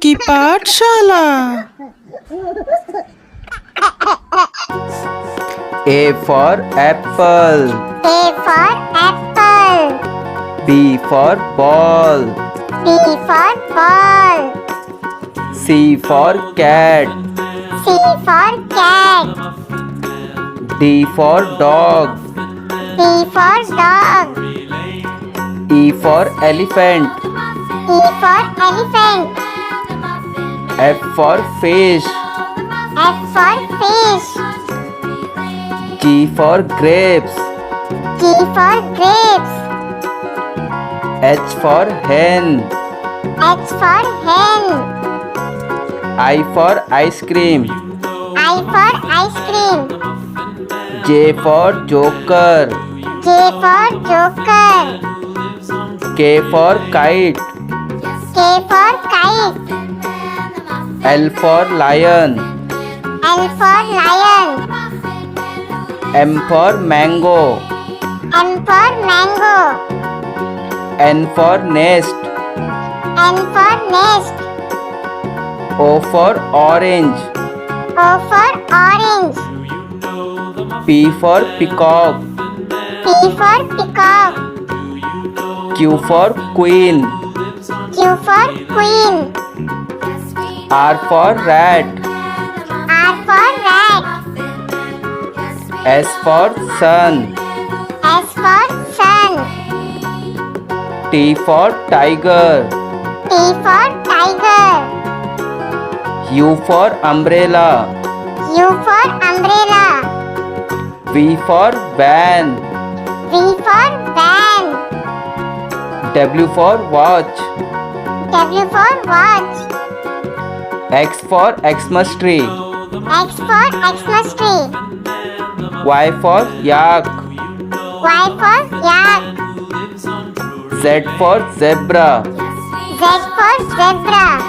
की पाठशाला। A for apple. A for apple. B for ball. B for ball. C for cat. C for cat. D for dog. D for dog. E for elephant. E for elephant. F for fish. F for fish. G for grapes. G for grapes. H for hen. H for hen. I for ice cream. I for ice cream. J for joker. J for joker. K for kite. K for kite. L for lion. L for lion. M for mango. M for mango. N for nest. N for nest. O for orange. O for orange. P for peacock. P for peacock. Q for queen. Q for queen. R for rat. R for rat. S for sun. S for sun. T for tiger. T for tiger. U for umbrella. U for umbrella. V for van. V for van. W for watch. W for watch. X for Xmas tree. X for Xmas tree. Y for yak. Y for yak. Z for zebra. Z for zebra.